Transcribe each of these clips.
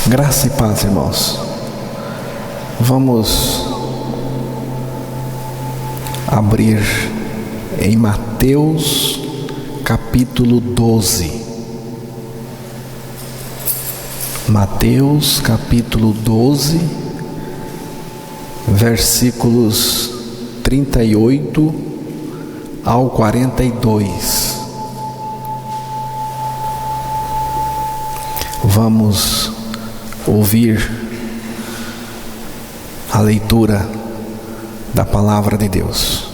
Graça e paz, irmãos. Vamos abrir em Mateus capítulo 12. Mateus capítulo 12, versículos 38 ao 42. Vamos ouvir a leitura da palavra de Deus.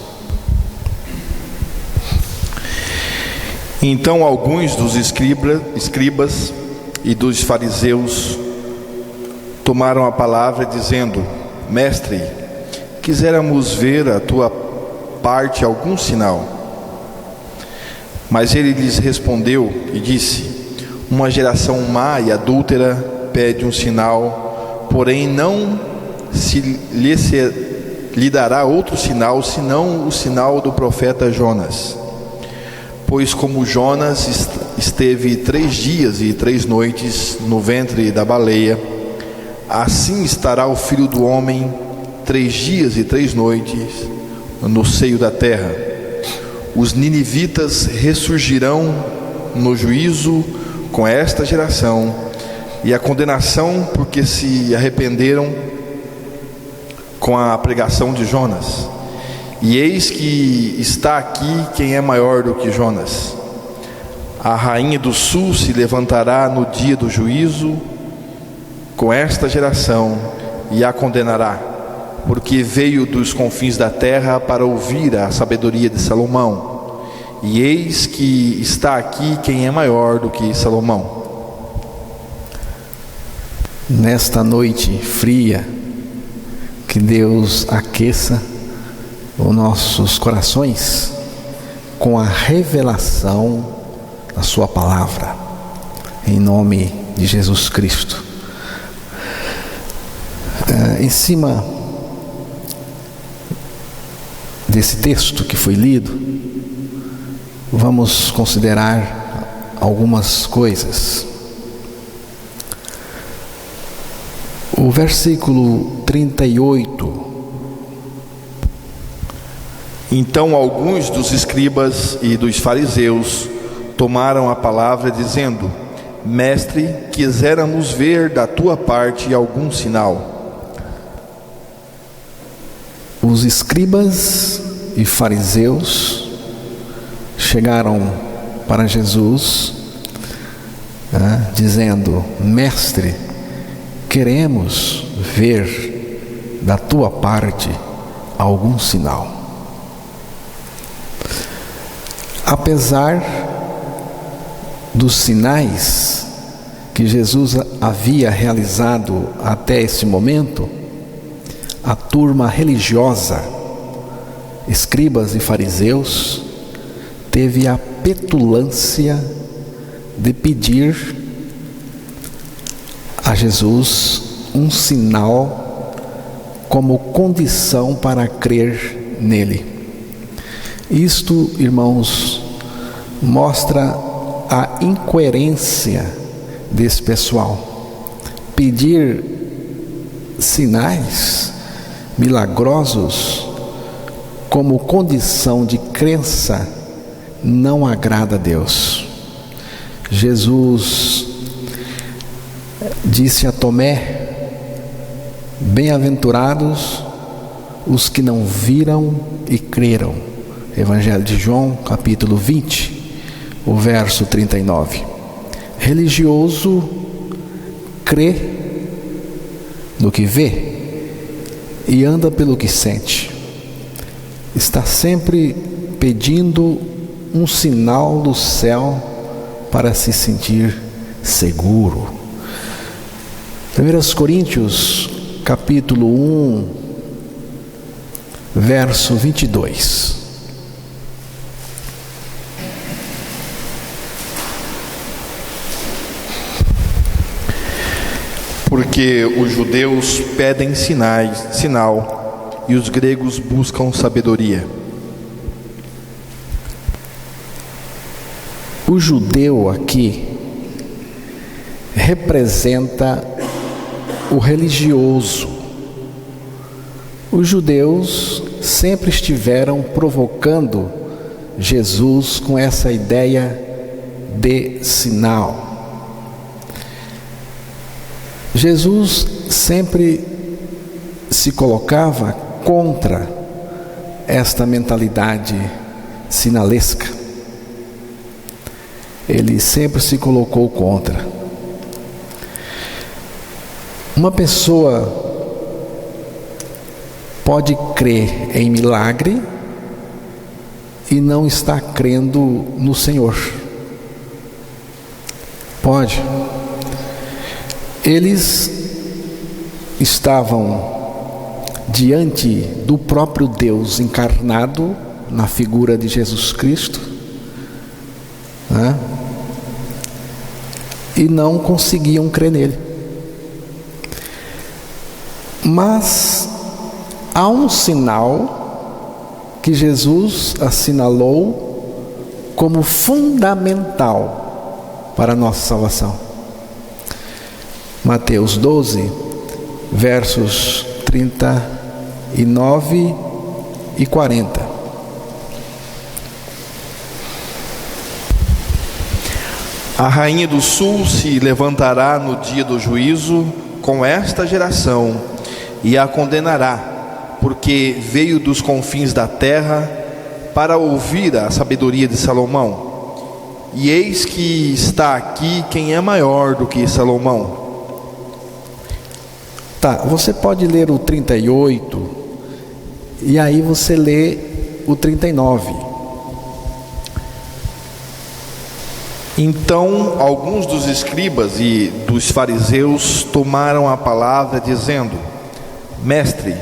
Então alguns dos escribas e dos fariseus tomaram a palavra dizendo: Mestre, quiséramos ver a tua parte algum sinal. Mas ele lhes respondeu e disse: Uma geração má e adúltera pede um sinal, porém não lhe dará outro sinal, senão o sinal do profeta Jonas. Pois como Jonas esteve 3 dias e 3 noites no ventre da baleia, assim estará o Filho do Homem 3 dias e 3 noites no seio da terra. Os ninivitas ressurgirão no juízo com esta geração, e a condenação porque se arrependeram com a pregação de Jonas. E eis que está aqui quem é maior do que Jonas. A rainha do sul se levantará no dia do juízo com esta geração e a condenará, porque veio dos confins da terra para ouvir a sabedoria de Salomão. E eis que está aqui quem é maior do que Salomão. Nesta noite fria, que Deus aqueça os nossos corações com a revelação da sua palavra, em nome de Jesus Cristo. Em cima desse texto que foi lido, vamos considerar algumas coisas. O versículo 38. Então alguns dos escribas e dos fariseus tomaram a palavra dizendo: Mestre, quiséramos ver da tua parte algum sinal. Os escribas e fariseus chegaram para Jesus, dizendo: Mestre, queremos ver da tua parte algum sinal. Apesar dos sinais que Jesus havia realizado até esse momento, a turma religiosa, escribas e fariseus, teve a petulância de pedir a Jesus um sinal como condição para crer nele. Isto, irmãos, mostra a incoerência desse pessoal. Pedir sinais milagrosos como condição de crença não agrada a Deus. Jesus disse a Tomé: Bem-aventurados os que não viram e creram. Evangelho de João, capítulo 20, o verso 39. Religioso crê no que vê e anda pelo que sente. Está sempre pedindo um sinal do céu para se sentir seguro. 1 Coríntios, capítulo 1, verso 22. Porque os judeus pedem sinal e os gregos buscam sabedoria. O judeu aqui representa o religioso. Os judeus sempre estiveram provocando Jesus com essa ideia de sinal. Jesus sempre se colocava contra esta mentalidade sinalesca. Ele sempre se colocou contra. Uma pessoa pode crer em milagre e não está crendo no Senhor. Pode. Eles estavam diante do próprio Deus encarnado na figura de Jesus Cristo, né? E não conseguiam crer nele. Mas há um sinal que Jesus assinalou como fundamental para a nossa salvação. Mateus 12, versos 39 e 40. A rainha do sul se levantará no dia do juízo com esta geração e a condenará, porque veio dos confins da terra para ouvir a sabedoria de Salomão. E eis que está aqui quem é maior do que Salomão. Tá, você pode ler o 38 e aí você lê o 39. Então alguns dos escribas e dos fariseus tomaram a palavra dizendo: Mestre,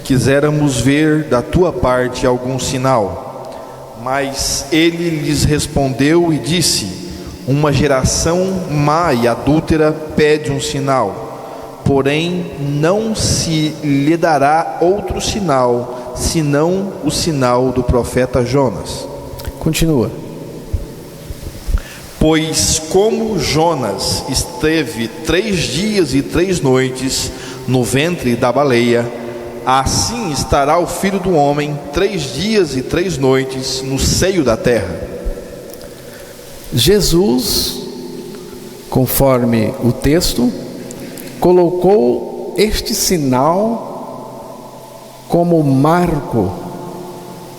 quiséramos ver da tua parte algum sinal. Mas ele lhes respondeu e disse: Uma geração má e adúltera pede um sinal, porém não se lhe dará outro sinal, senão o sinal do profeta Jonas. Continua. Pois como Jonas esteve 3 dias e 3 noites no ventre da baleia, assim estará o Filho do Homem 3 dias e 3 noites no seio da terra. Jesus, conforme o texto, colocou este sinal como marco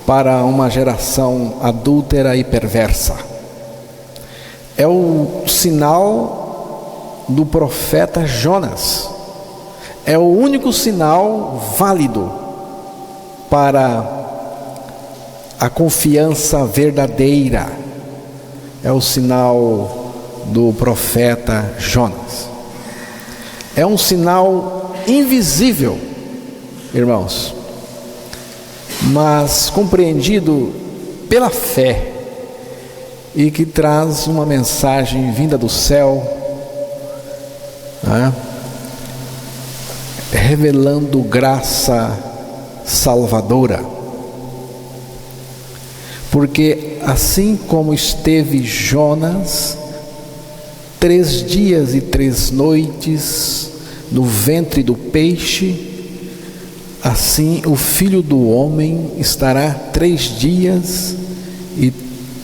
para uma geração adúltera e perversa. É o sinal do profeta Jonas. É o único sinal válido para a confiança verdadeira. É o sinal do profeta Jonas. É um sinal invisível, irmãos, mas compreendido pela fé, e que traz uma mensagem vinda do céu, né? Revelando graça salvadora. Porque assim como esteve Jonas 3 dias e 3 noites no ventre do peixe, assim o Filho do Homem estará 3 dias e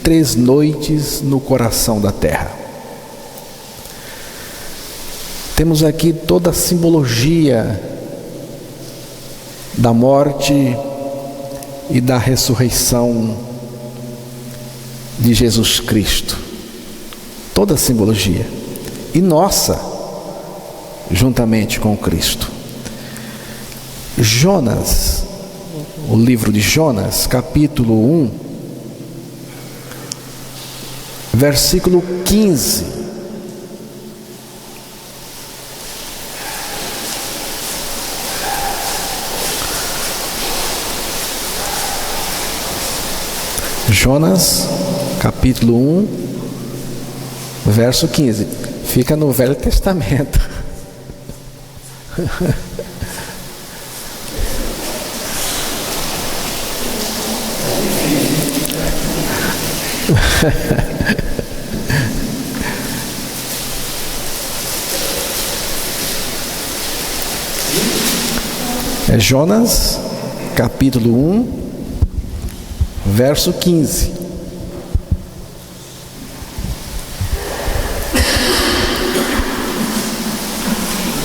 3 noites no coração da terra. Temos aqui toda a simbologia da morte e da ressurreição de Jesus Cristo. Toda a simbologia. E nossa, juntamente com Cristo. Jonas, o livro de Jonas, capítulo 1, versículo 15. Jonas, capítulo 1, verso 15. Fica no Velho Testamento. É Jonas, capítulo 1, verso 15.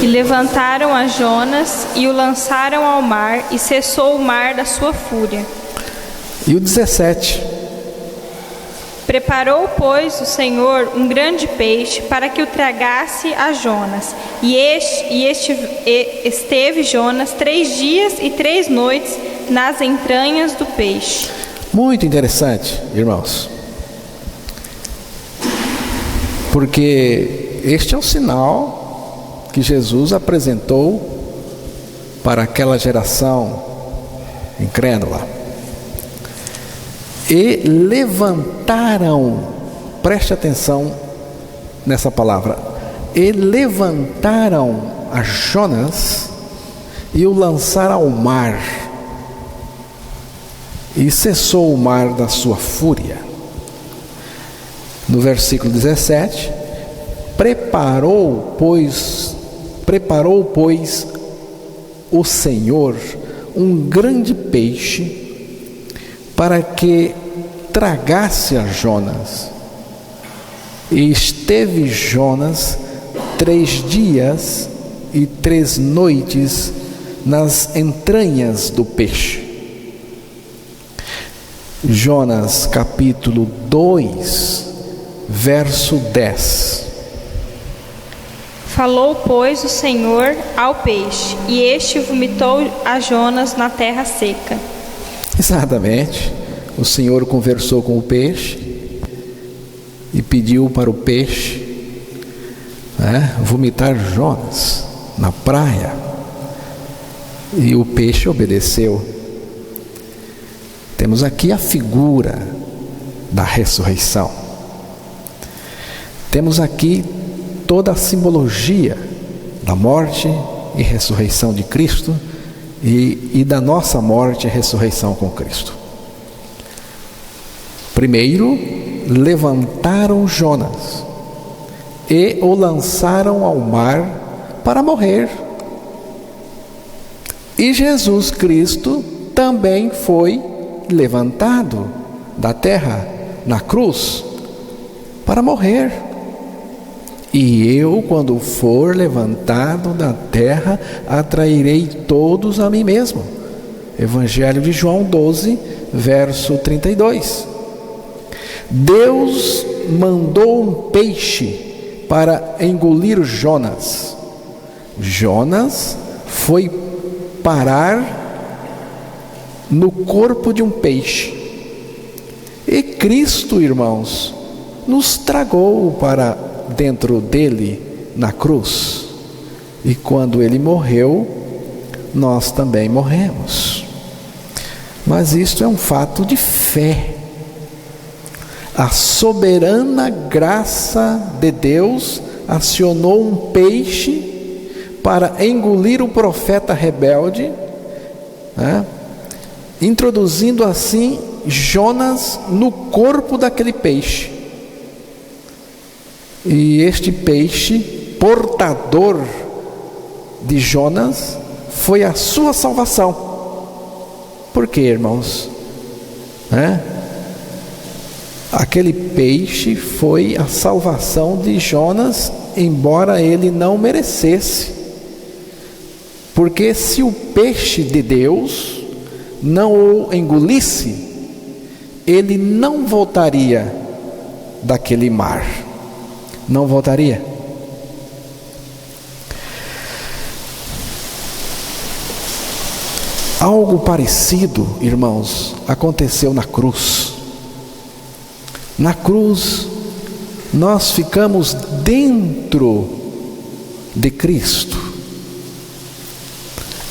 E levantaram a Jonas e o lançaram ao mar, e cessou o mar da sua fúria. E o 17. Preparou, pois, o Senhor um grande peixe para que o tragasse a Jonas. Esteve Jonas 3 dias e 3 noites nas entranhas do peixe. Muito interessante, irmãos. Porque este é o sinal que Jesus apresentou para aquela geração incrédula. E levantaram, preste atenção nessa palavra, e levantaram a Jonas e o lançaram ao mar, e cessou o mar da sua fúria. No versículo 17, preparou, pois, o Senhor um grande peixe para que tragasse a Jonas. E esteve Jonas 3 dias e 3 noites nas entranhas do peixe. Jonas capítulo 2, verso 10. Falou, pois, o Senhor ao peixe, e este vomitou a Jonas na terra seca. Exatamente. O Senhor conversou com o peixe e pediu para o peixe vomitar Jonas na praia. E o peixe obedeceu. Temos aqui a figura da ressurreição. Temos aqui toda a simbologia da morte e ressurreição de Cristo e da nossa morte e ressurreição com Cristo. Primeiro, levantaram Jonas e o lançaram ao mar para morrer. E Jesus Cristo também foi levantado da terra na cruz para morrer. E eu, quando for levantado da terra, atrairei todos a mim mesmo. Evangelho de João 12, verso 32. Deus mandou um peixe para engolir Jonas. Jonas foi parar no corpo de um peixe. E Cristo, irmãos, nos tragou para dentro dele na cruz. E quando ele morreu, nós também morremos. Mas isto é um fato de fé. A soberana graça de Deus acionou um peixe para engolir o profeta rebelde, introduzindo assim Jonas no corpo daquele peixe. E este peixe, portador de Jonas, foi a sua salvação. Por quê, irmãos? Aquele peixe foi a salvação de Jonas, embora ele não merecesse. Porque se o peixe de Deus não o engolisse, ele não voltaria daquele mar. Não voltaria. Algo parecido, irmãos, aconteceu na cruz. Na cruz, nós ficamos dentro de Cristo.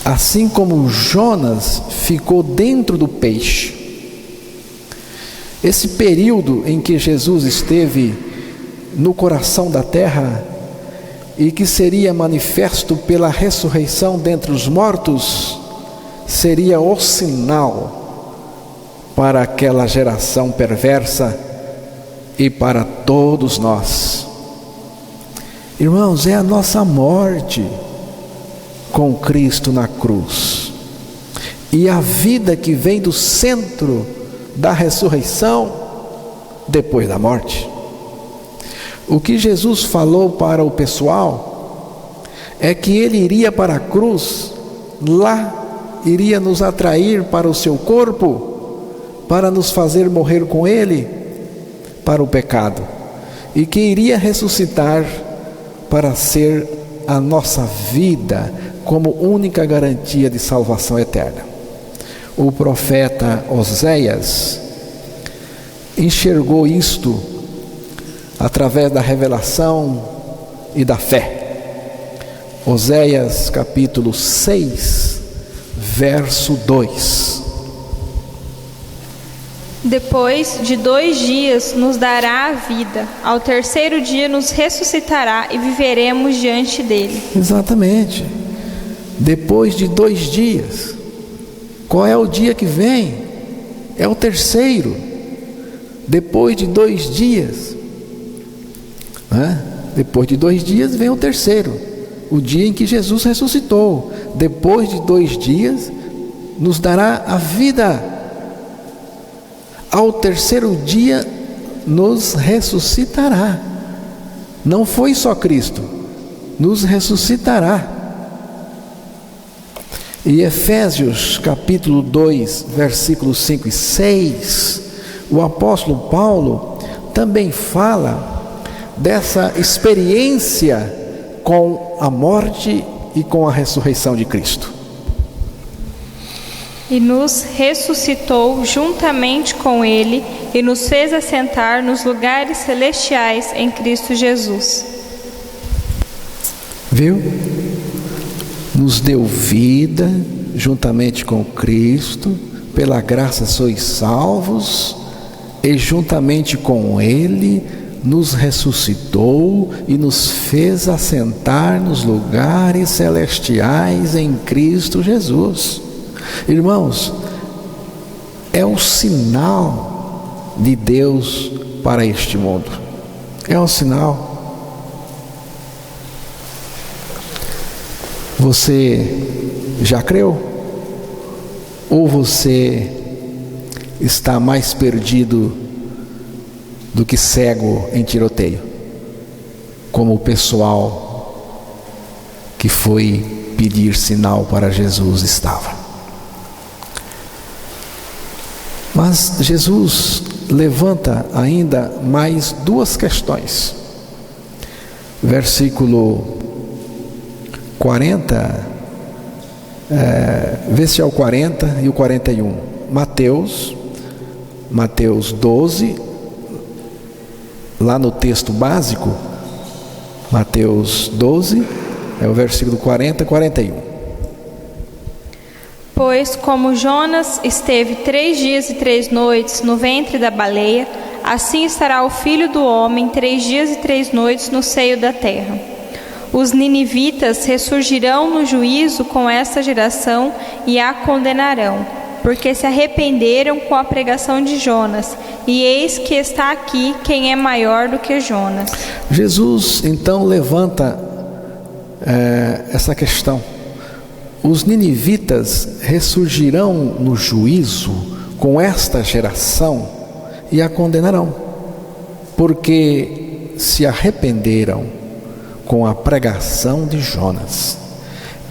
Assim como Jonas ficou dentro do peixe. Esse período em que Jesus esteve no coração da terra e que seria manifesto pela ressurreição dentre os mortos, seria o sinal para aquela geração perversa e para todos nós. Irmãos, é a nossa morte com Cristo na cruz. e a vida que vem do centro da ressurreição depois da morte. O que Jesus falou para o pessoal é que ele iria para a cruz, lá iria nos atrair para o seu corpo, para nos fazer morrer com ele para o pecado, e que iria ressuscitar para ser a nossa vida como única garantia de salvação eterna. O profeta Oséias enxergou isto através da revelação e da fé. Oséias capítulo 6, verso 2. Depois de 2 dias nos dará a vida, ao terceiro dia nos ressuscitará e viveremos diante dele. Exatamente. Depois de 2 dias. Qual é o dia que vem? É o terceiro. Depois de 2 dias. Depois de 2 dias vem o terceiro. O dia em que Jesus ressuscitou. Depois de 2 dias nos dará a vida. Ao terceiro dia nos ressuscitará. Não foi só Cristo, nos ressuscitará. E Efésios capítulo 2, versículos 5 e 6, o apóstolo Paulo também fala dessa experiência com a morte e com a ressurreição de Cristo. E nos ressuscitou juntamente com ele e nos fez assentar nos lugares celestiais em Cristo Jesus. Viu? Nos deu vida juntamente com Cristo, pela graça sois salvos, e juntamente com ele nos ressuscitou e nos fez assentar nos lugares celestiais em Cristo Jesus. Irmãos, é um sinal de Deus para este mundo. É um sinal. Você já creu? Ou você está mais perdido do que cego em tiroteio, como o pessoal que foi pedir sinal para Jesus estava? Mas Jesus levanta ainda mais 2 questões. Versículo 40, vê se é o 40 e o 41. Mateus 12, lá no texto básico, Mateus 12, é o versículo 40 e 41. Pois como Jonas esteve 3 dias e 3 noites no ventre da baleia, assim estará o Filho do Homem 3 dias e 3 noites no seio da terra. Os ninivitas ressurgirão no juízo com esta geração e a condenarão, porque se arrependeram com a pregação de Jonas, e eis que está aqui quem é maior do que Jonas. Jesus então levanta essa questão. Os ninivitas ressurgirão no juízo com esta geração e a condenarão, porque se arrependeram com a pregação de Jonas.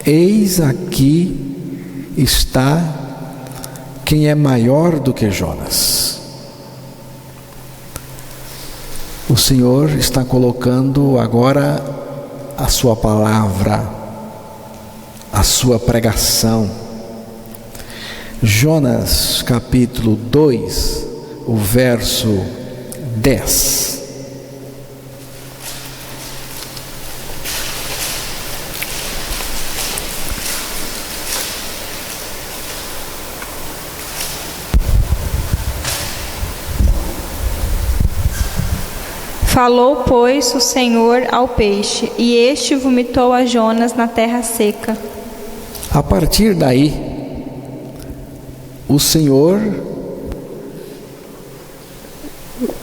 Eis aqui está quem é maior do que Jonas. O Senhor está colocando agora a sua palavra, a sua pregação. Jonas capítulo 2, o verso 10. Falou, pois, o Senhor ao peixe, e este vomitou a Jonas na terra seca. A partir daí, o Senhor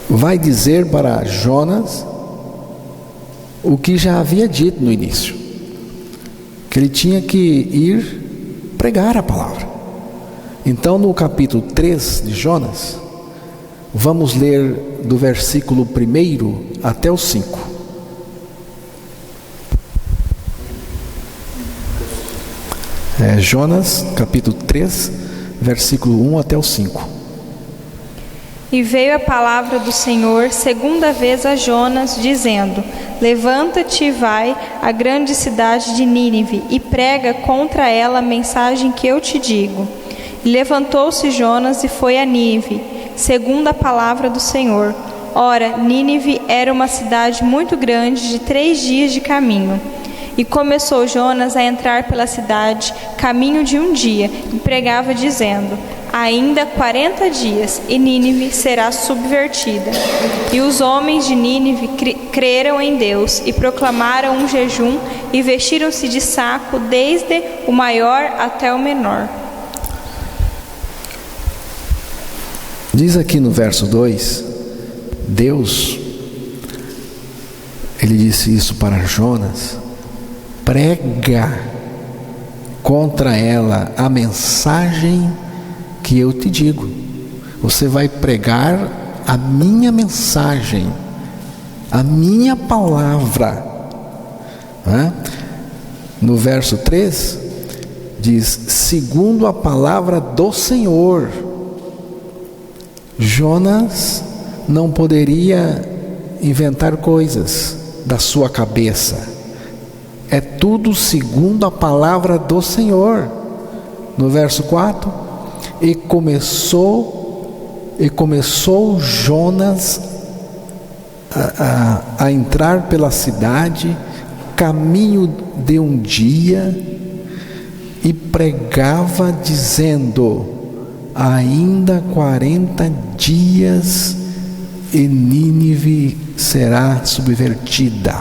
vai dizer para Jonas o que já havia dito no início, que ele tinha que ir pregar a palavra, Então, no capítulo 3 de Jonas, vamos ler do versículo 1 até o 5. Jonas, capítulo 3, versículo 1 até o 5. E veio a palavra do Senhor segunda vez a Jonas, dizendo: Levanta-te e vai à grande cidade de Nínive e prega contra ela a mensagem que eu te digo. E levantou-se Jonas e foi a Nínive, segundo a palavra do Senhor. Ora, Nínive era uma cidade muito grande, de 3 dias de caminho. E começou Jonas a entrar pela cidade, caminho de 1 dia, e pregava dizendo: Ainda 40 dias, e Nínive será subvertida. E os homens de Nínive creram em Deus, e proclamaram um jejum, e vestiram-se de saco, desde o maior até o menor. Diz aqui no verso 2, Deus, Ele disse isso para Jonas: prega contra ela a mensagem que eu te digo. Você vai pregar a minha mensagem, a minha palavra. No verso 3 diz: segundo a palavra do Senhor. Jonas não poderia inventar coisas da sua cabeça. É tudo segundo a palavra do Senhor. No verso 4, e começou Jonas a entrar pela cidade, caminho de 1 dia, e pregava dizendo: ainda 40 dias e Nínive será subvertida.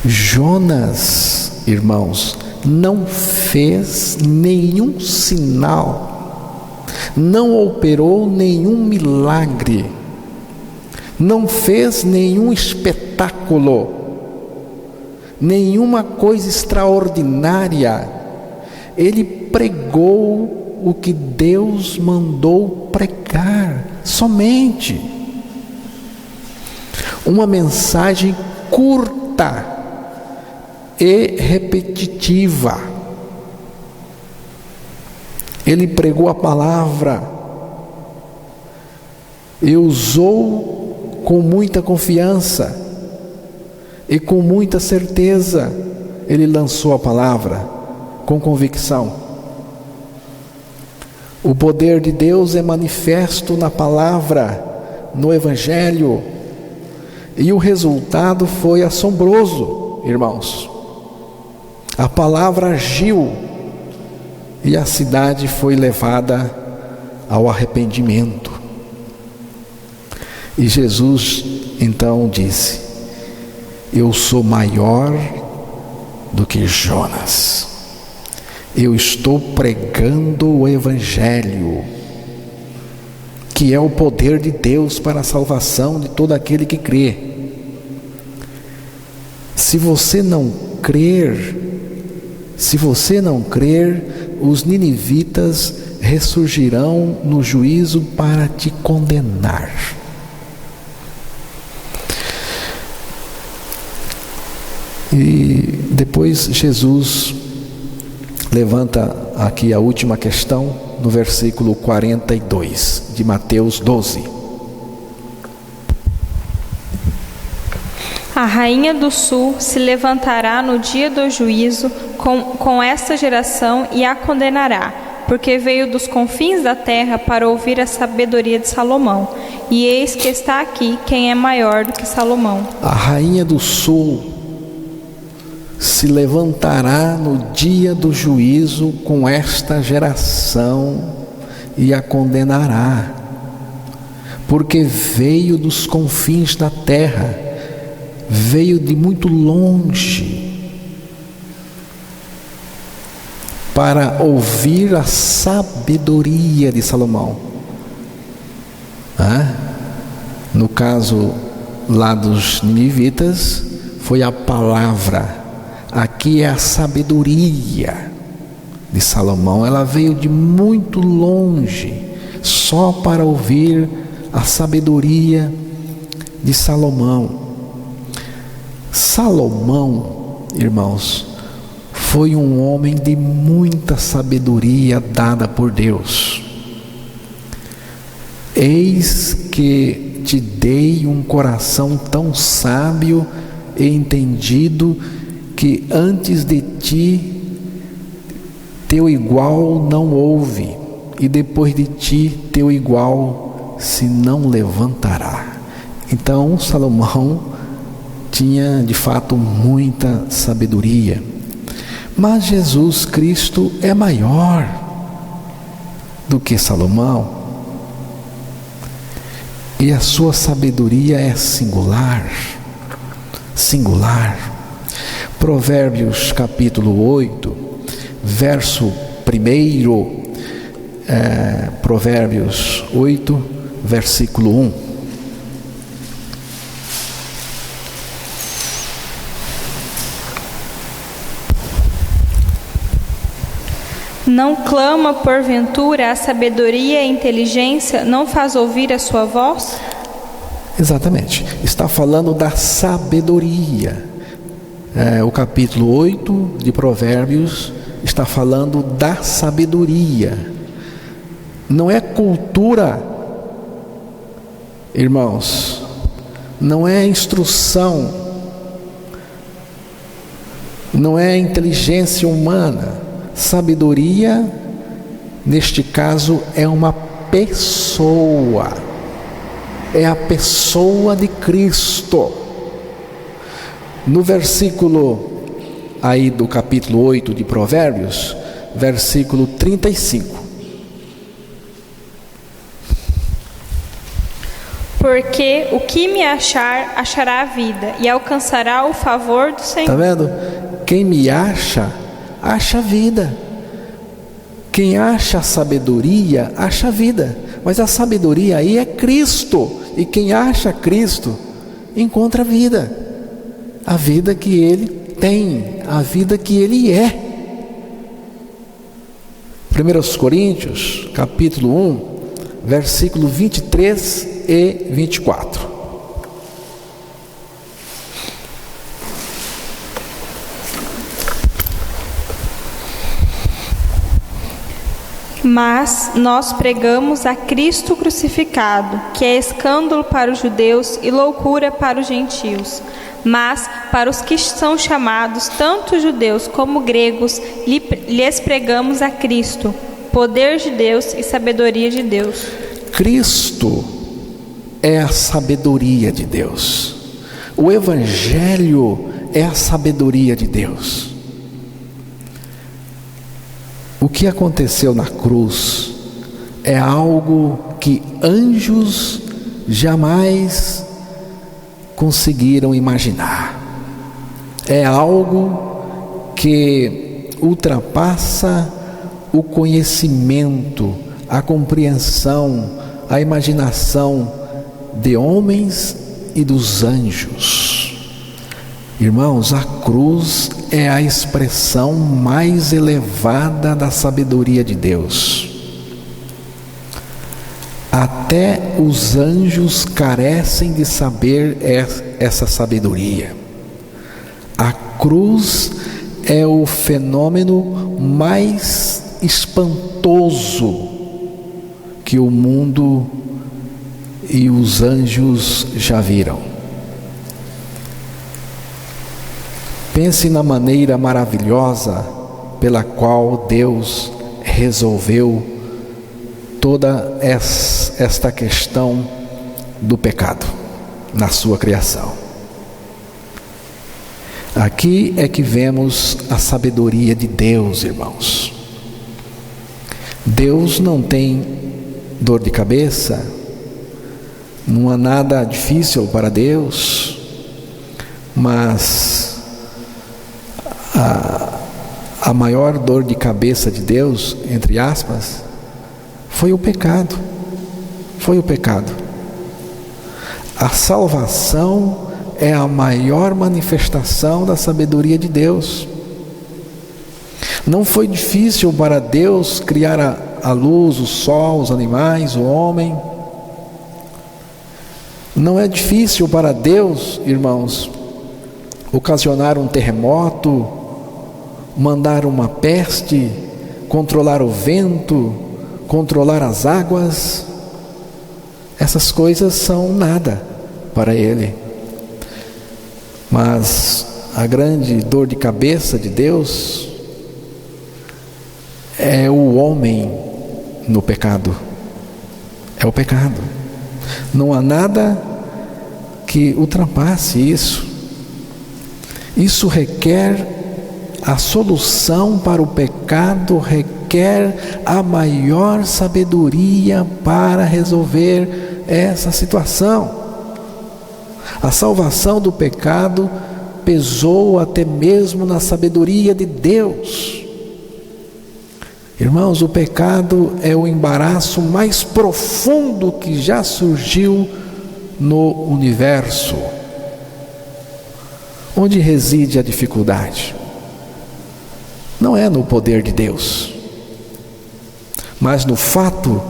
Jonas, irmãos, não fez nenhum sinal, não operou nenhum milagre, não fez nenhum espetáculo, nenhuma coisa extraordinária. Ele pregou o que Deus mandou pregar, somente uma mensagem curta e repetitiva. Ele pregou a palavra e usou com muita confiança e com muita certeza. Ele lançou a palavra com convicção. O poder de Deus é manifesto na palavra, no Evangelho, e o resultado foi assombroso, irmãos. A palavra agiu e a cidade foi levada ao arrependimento. E Jesus então disse: eu sou maior do que Jonas. Eu estou pregando o Evangelho, que é o poder de Deus para a salvação de todo aquele que crê. Se você não crer, os ninivitas ressurgirão no juízo para te condenar. E depois Jesus levanta aqui a última questão no versículo 42 de Mateus 12. A rainha do sul se levantará no dia do juízo com esta geração e a condenará, porque veio dos confins da terra para ouvir a sabedoria de Salomão. E eis que está aqui quem é maior do que Salomão. A rainha do sul se levantará no dia do juízo com esta geração e a condenará, porque veio dos confins da terra, veio de muito longe para ouvir a sabedoria de Salomão. No caso lá dos ninivitas, foi a palavra. Aqui é a sabedoria de Salomão. Ela veio de muito longe só para ouvir a sabedoria de Salomão. Salomão, irmãos, foi um homem de muita sabedoria dada por Deus. Eis que te dei um coração tão sábio e entendido, que antes de ti teu igual não houve, e depois de ti teu igual se não levantará. Então Salomão tinha de fato muita sabedoria. Mas Jesus Cristo é maior do que Salomão, e a sua sabedoria é singular. Provérbios capítulo 8, verso 1, Provérbios 8, versículo 1. Não clama porventura a sabedoria e a inteligência, não faz ouvir a sua voz? Exatamente, está falando da sabedoria. O capítulo 8 de Provérbios está falando da sabedoria. Não é cultura, irmãos, não é instrução, não é inteligência humana. Sabedoria, neste caso, é uma pessoa, é a pessoa de Cristo. No versículo aí do capítulo 8 de Provérbios, versículo 35. Porque o que me achar, achará a vida, e alcançará o favor do Senhor. Está vendo? Quem me acha a vida. Quem acha a sabedoria, acha a vida. Mas a sabedoria aí é Cristo. E quem acha Cristo, encontra a vida. A vida que Ele tem, a vida que Ele é. 1 Coríntios, capítulo 1, versículo 23 e 24. Mas nós pregamos a Cristo crucificado, que é escândalo para os judeus e loucura para os gentios. Mas para os que são chamados, tanto judeus como gregos, lhes pregamos a Cristo, poder de Deus e sabedoria de Deus. Cristo é a sabedoria de Deus. O Evangelho é a sabedoria de Deus. O que aconteceu na cruz é algo que anjos jamais conseguiram imaginar. É algo que ultrapassa o conhecimento, a compreensão, a imaginação de homens e dos anjos. Irmãos, a cruz é a expressão mais elevada da sabedoria de Deus. Até os anjos carecem de saber essa sabedoria. A cruz é o fenômeno mais espantoso que o mundo e os anjos já viram. Pense na maneira maravilhosa pela qual Deus resolveu toda esta questão do pecado na sua criação. Aqui é que vemos a sabedoria de Deus, irmãos. Deus não tem dor de cabeça, não há nada difícil para Deus, mas a maior dor de cabeça de Deus, entre aspas, foi o pecado. Foi o pecado. A salvação é a maior manifestação da sabedoria de Deus. Não foi difícil para Deus criar a luz, o sol, os animais, o homem. Não é difícil para Deus, irmãos, ocasionar um terremoto, mandar uma peste, controlar o vento, controlar as águas. Essas coisas são nada para Ele. Mas a grande dor de cabeça de Deus é o homem no pecado. É o pecado. Não há nada que ultrapasse isso. Isso requer a solução para o pecado, requer a maior sabedoria para resolver essa situação. A salvação do pecado pesou até mesmo na sabedoria de Deus. Irmãos, o pecado é o embaraço mais profundo que já surgiu no universo. Onde reside a dificuldade? Não é no poder de Deus, mas no fato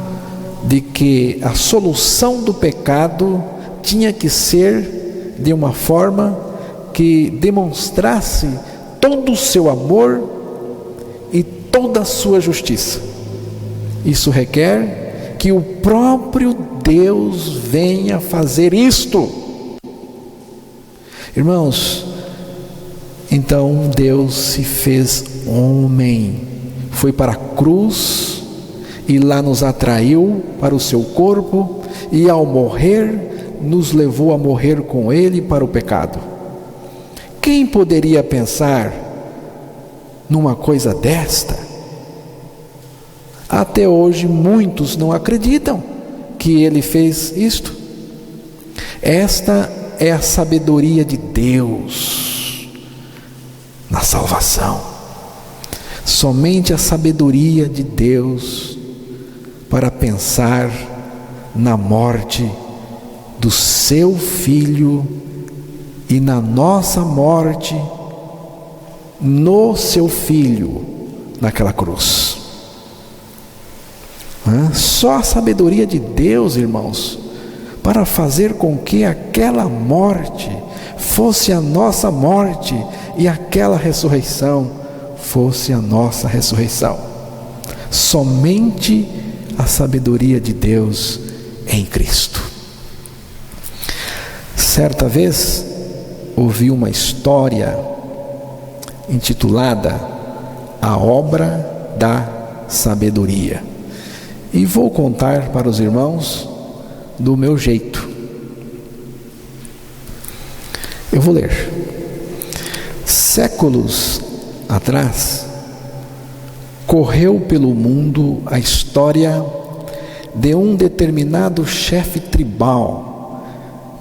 de que a solução do pecado tinha que ser de uma forma que demonstrasse todo o seu amor e toda a sua justiça. Isso requer que o próprio Deus venha fazer isto. Irmãos, então Deus se fez homem, foi para a cruz e lá nos atraiu para o seu corpo e ao morrer nos levou a morrer com Ele para o pecado. Quem poderia pensar numa coisa desta? Até hoje muitos não acreditam que Ele fez isto. Esta é a sabedoria de Deus na salvação. Somente a sabedoria de Deus para pensar na morte do seu Filho e na nossa morte no seu Filho naquela cruz. Só a sabedoria de Deus, irmãos, para fazer com que aquela morte fosse a nossa morte e aquela ressurreição fosse a nossa ressurreição. Somente a sabedoria de Deus em Cristo. Certa vez ouvi uma história intitulada A Obra da Sabedoria, e vou contar para os irmãos do meu jeito. Eu vou ler. Séculos atrás, correu pelo mundo a história de um determinado chefe tribal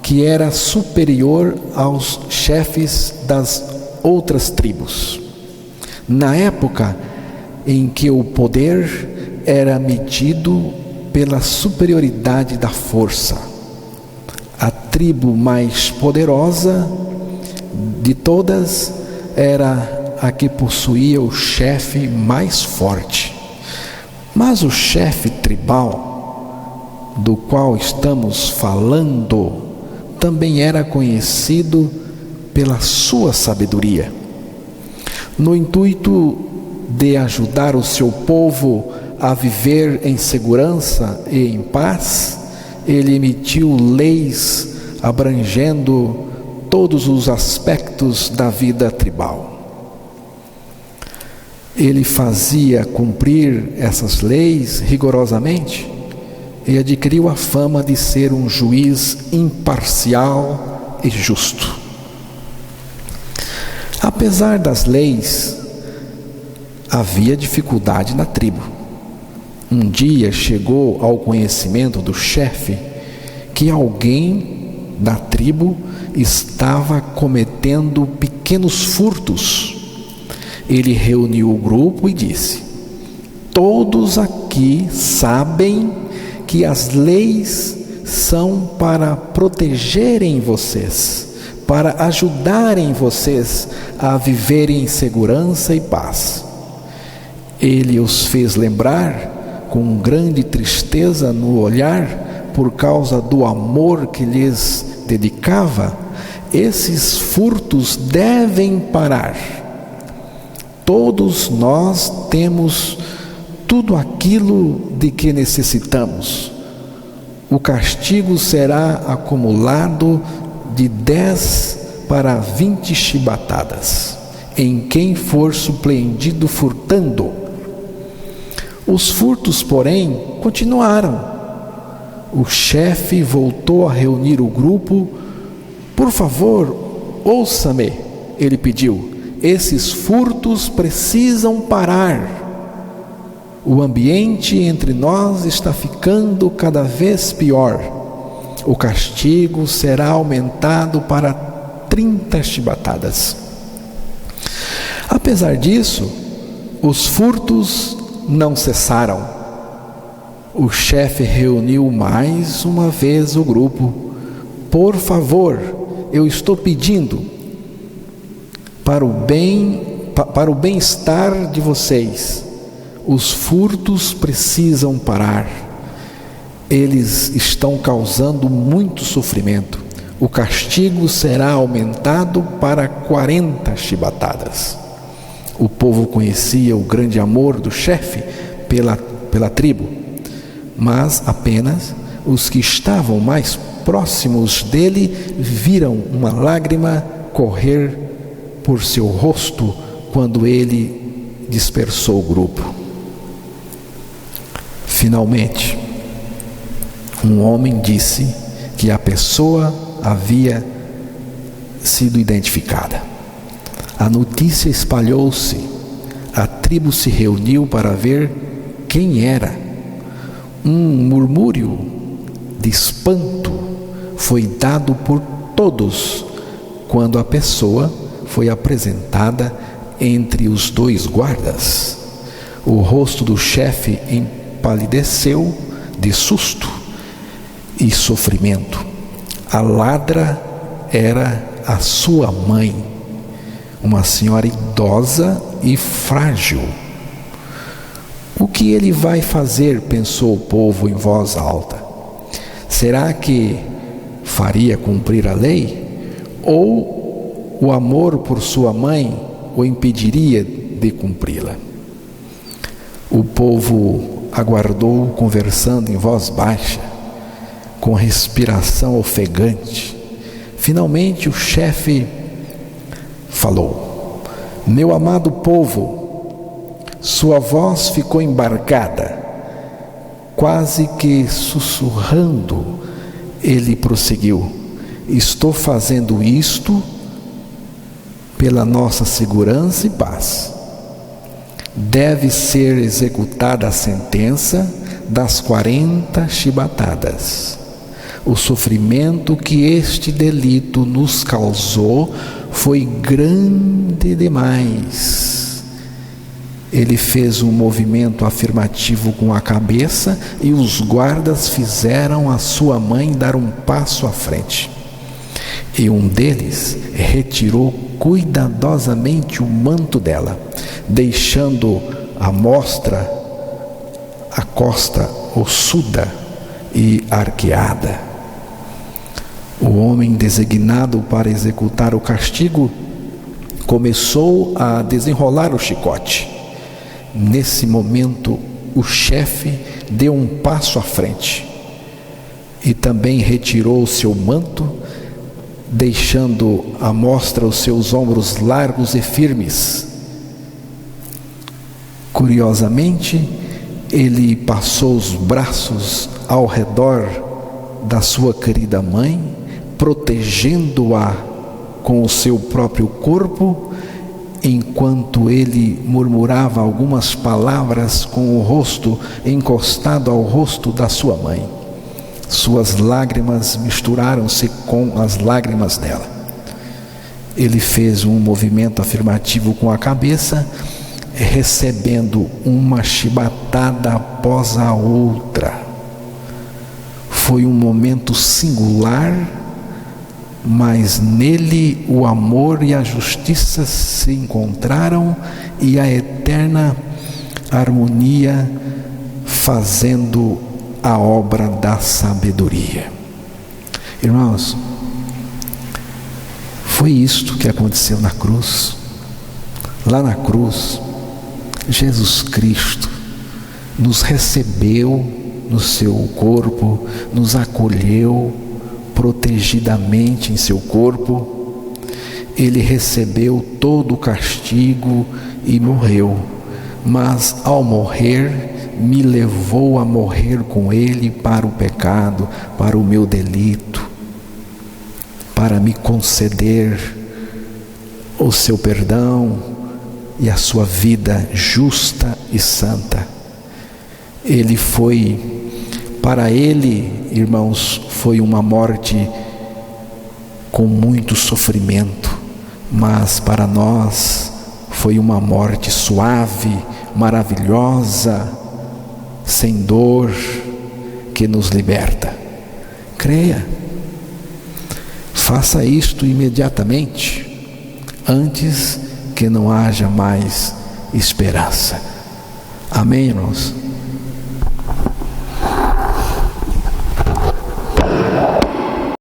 que era superior aos chefes das outras tribos. Na época em que o poder era medido pela superioridade da força, a tribo mais poderosa de todas era a que possuía o chefe mais forte. Mas o chefe tribal do qual estamos falando também era conhecido pela sua sabedoria. No intuito de ajudar o seu povo a viver em segurança e em paz, ele emitiu leis abrangendo todos os aspectos da vida tribal. Ele fazia cumprir essas leis rigorosamente e adquiriu a fama de ser um juiz imparcial e justo. Apesar das leis, havia dificuldade na tribo. Um dia chegou ao conhecimento do chefe que alguém da tribo estava cometendo pequenos furtos. Ele reuniu o grupo e disse: todos aqui sabem que as leis são para protegerem vocês, para ajudarem vocês a viverem em segurança e paz. Ele os fez lembrar, com grande tristeza no olhar, por causa do amor que lhes dedicava: esses furtos devem parar. Todos nós temos tudo aquilo de que necessitamos. O castigo será acumulado de 10 para 20 chibatadas em quem for surpreendido furtando. Os furtos, porém, continuaram. O chefe voltou a reunir o grupo. Por favor, ouça-me, ele pediu. Esses furtos precisam parar. O ambiente entre nós está ficando cada vez pior. O castigo será aumentado para 30 chibatadas. Apesar disso, os furtos não cessaram. O chefe reuniu mais uma vez o grupo. Por favor, eu estou pedindo, para o bem-estar de vocês, os furtos precisam parar. Eles estão causando muito sofrimento. O castigo será aumentado para 40 chibatadas. O povo conhecia o grande amor do chefe pela tribo, mas apenas os que estavam mais próximos dele viram uma lágrima correr por seu rosto quando ele dispersou o grupo. Finalmente, um homem disse que a pessoa havia sido identificada. A notícia espalhou-se. A tribo se reuniu para ver quem era. Um murmúrio de espanto foi dado por todos quando a pessoa foi apresentada entre os dois guardas. O rosto do chefe empalideceu de susto e sofrimento. A ladra era a sua mãe, uma senhora idosa e frágil. O que ele vai fazer? Pensou o povo em voz alta. Será que faria cumprir a lei? Ou o amor por sua mãe o impediria de cumpri-la? O povo aguardou, conversando em voz baixa, com respiração ofegante. Finalmente o chefe falou: meu amado povo, sua voz ficou embargada. Quase que sussurrando, ele prosseguiu: estou fazendo isto pela nossa segurança e paz. Deve ser executada a sentença das 40 chibatadas. O sofrimento que este delito nos causou foi grande demais. Ele fez um movimento afirmativo com a cabeça e os guardas fizeram a sua mãe dar um passo à frente. E um deles retirou cuidadosamente o manto dela, deixando à mostra a costa ossuda e arqueada. O homem designado para executar o castigo começou a desenrolar o chicote. Nesse momento, o chefe deu um passo à frente e também retirou o seu manto, deixando à mostra os seus ombros largos e firmes. Curiosamente, ele passou os braços ao redor da sua querida mãe, protegendo-a com o seu próprio corpo, enquanto ele murmurava algumas palavras com o rosto encostado ao rosto da sua mãe. Suas lágrimas misturaram-se com as lágrimas dela. Ele fez um movimento afirmativo com a cabeça, recebendo uma chibatada após a outra. Foi um momento singular, mas nele o amor e a justiça se encontraram e a eterna harmonia, fazendo a obra da sabedoria. Irmãos, foi isto que aconteceu na cruz. Lá na cruz, Jesus Cristo nos recebeu no seu corpo, nos acolheu protegidamente em seu corpo. Ele recebeu todo o castigo e morreu, mas ao morrer, me levou a morrer com ele para o pecado, para o meu delito, para me conceder o seu perdão e a sua vida justa e santa. Ele foi, para ele, irmãos, foi uma morte com muito sofrimento, mas para nós foi uma morte suave, maravilhosa, sem dor, que nos liberta. Creia, faça isto imediatamente, antes que não haja mais esperança. Amém, irmãos?